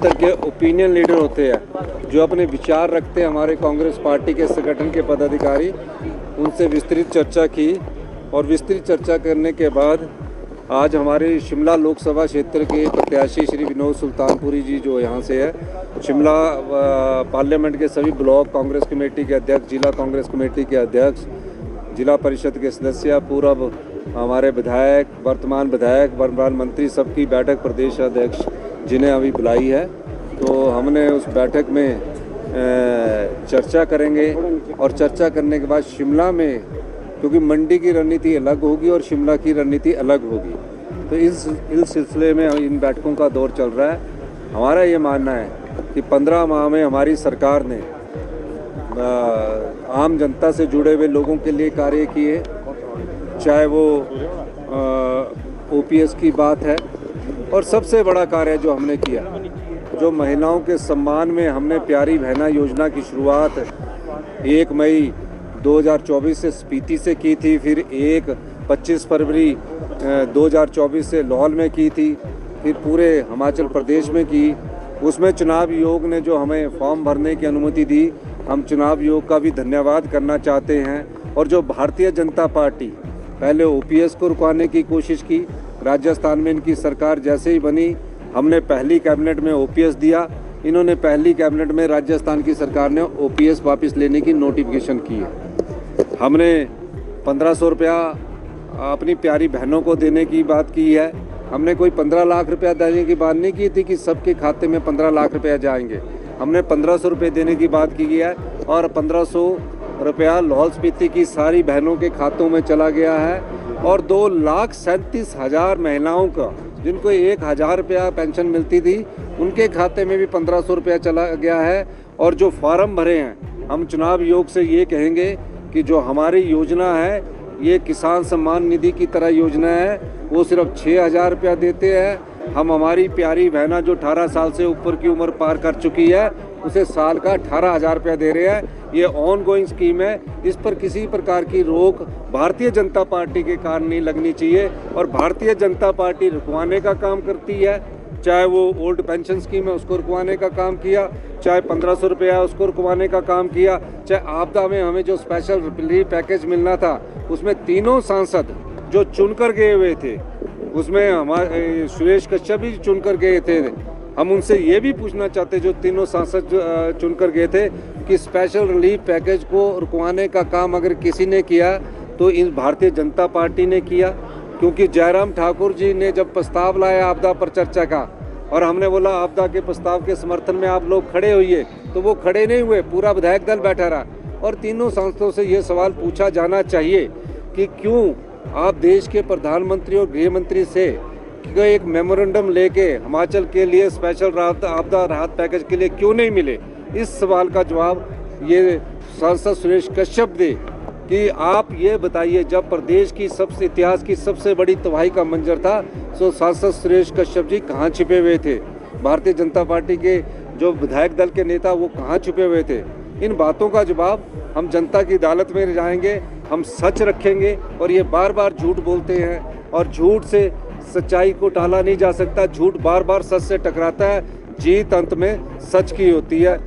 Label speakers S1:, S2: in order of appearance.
S1: स्तर के opinion leader होते हैं, जो अपने विचार रखते हैं, हमारे कांग्रेस पार्टी के संगठन के पदाधिकारी, उनसे विस्तृत चर्चा की। और विस्तृत चर्चा करने के बाद आज हमारे शिमला लोकसभा क्षेत्र के प्रत्याशी श्री विनोद सुल्तानपुरी जी, जो यहाँ से है, शिमला पार्लियामेंट के सभी ब्लॉक कांग्रेस कमेटी के अध्यक्ष, जिला कांग्रेस कमेटी के अध्यक्ष, जिला परिषद के सदस्य, पूर्व हमारे विधायक, वर्तमान विधायक, वर्तमान मंत्री, सबकी बैठक प्रदेश अध्यक्ष जिन्हें अभी बुलाई है। तो हमने उस बैठक में चर्चा करेंगे और चर्चा करने के बाद शिमला में, क्योंकि मंडी की रणनीति अलग होगी और शिमला की रणनीति अलग होगी, तो इस सिलसिले में इन बैठकों का दौर चल रहा है। हमारा ये मानना है कि 15 माह में हमारी सरकार ने आम जनता से जुड़े हुए लोगों के लिए कार्य किए, चाहे वो ओपीएस की बात है, और सबसे बड़ा कार्य जो हमने किया, जो महिलाओं के सम्मान में हमने प्यारी बहना योजना की शुरुआत 1 मई 2024 से स्पीति से की थी, फिर 25 फरवरी 2024 से लाहौल में की थी, फिर पूरे हिमाचल प्रदेश में की। उसमें चुनाव आयोग ने जो हमें फॉर्म भरने की अनुमति दी, हम चुनाव आयोग का भी धन्यवाद करना चाहते हैं। और जो भारतीय जनता पार्टी पहले ओपीएस को रुकवाने की कोशिश की, राजस्थान में इनकी सरकार जैसे ही बनी, हमने पहली कैबिनेट में ओपीएस दिया, इन्होंने पहली कैबिनेट में राजस्थान की सरकार ने ओपीएस वापस लेने की नोटिफिकेशन की है। हमने 1500 रुपया अपनी प्यारी बहनों को देने की बात की है। हमने कोई 15 लाख रुपया देने की बात नहीं की थी कि सबके खाते में 15 लाख रुपया जाएंगे। हमने 1500 रुपये देने की बात की है और 1500 रुपया लाहौल स्पीति की सारी बहनों के खातों में चला गया है। और 2,37,000 महिलाओं का, जिनको 1,000 रुपया पेंशन मिलती थी, उनके खाते में भी 1500 रुपया चला गया है। और जो फार्म भरे हैं, हम चुनाव आयोग से ये कहेंगे कि जो हमारी योजना है, ये किसान सम्मान निधि की तरह योजना है, वो सिर्फ 6,000 रुपया देते हैं। हम हमारी प्यारी बहना जो 18 साल से ऊपर की उम्र पार कर चुकी है, उसे साल का 18,000 रुपया दे रहे हैं। ये ऑन गोइंग स्कीम है, इस पर किसी प्रकार की रोक भारतीय जनता पार्टी के कारण नहीं लगनी चाहिए। और भारतीय जनता पार्टी रुकवाने का काम करती है, चाहे वो ओल्ड पेंशन स्कीम है उसको रुकवाने का काम किया, चाहे 1500 रुपया उसको रुकवाने का काम किया, चाहे आपदा में हमें जो स्पेशल रिलीफ पैकेज मिलना था, उसमें तीनों सांसद जो चुनकर गए हुए थे, उसमें हमारे सुरेश कश्यप भी चुनकर गए थे। हम उनसे ये भी पूछना चाहते, जो तीनों सांसद चुनकर गए थे, कि स्पेशल रिलीफ पैकेज को रुकवाने का काम अगर किसी ने किया तो इन भारतीय जनता पार्टी ने किया। क्योंकि जयराम ठाकुर जी ने जब प्रस्ताव लाया आपदा पर चर्चा का, और हमने बोला आपदा के प्रस्ताव के समर्थन में आप लोग खड़े होइए, तो वो खड़े नहीं हुए, पूरा विधायक दल बैठा रहा। और तीनों सांसदों से ये सवाल पूछा जाना चाहिए कि क्यों आप देश के प्रधानमंत्री और गृह मंत्री से एक मेमोरेंडम लेके हिमाचल के लिए स्पेशल आपदा राहत पैकेज के लिए क्यों नहीं मिले। इस सवाल का जवाब ये सांसद सुरेश कश्यप दे कि आप ये बताइए, जब प्रदेश की सबसे इतिहास की सबसे बड़ी तबाही का मंजर था, तो सांसद सुरेश कश्यप जी कहाँ छिपे हुए थे? भारतीय जनता पार्टी के जो विधायक दल के नेता, वो कहाँ छुपे हुए थे? इन बातों का जवाब हम जनता की अदालत में जाएंगे, हम सच रखेंगे। और ये बार बार झूठ बोलते हैं, और झूठ से सच्चाई को टाला नहीं जा सकता। झूठ बार बार सच से टकराता है, जीत अंत में सच की होती है।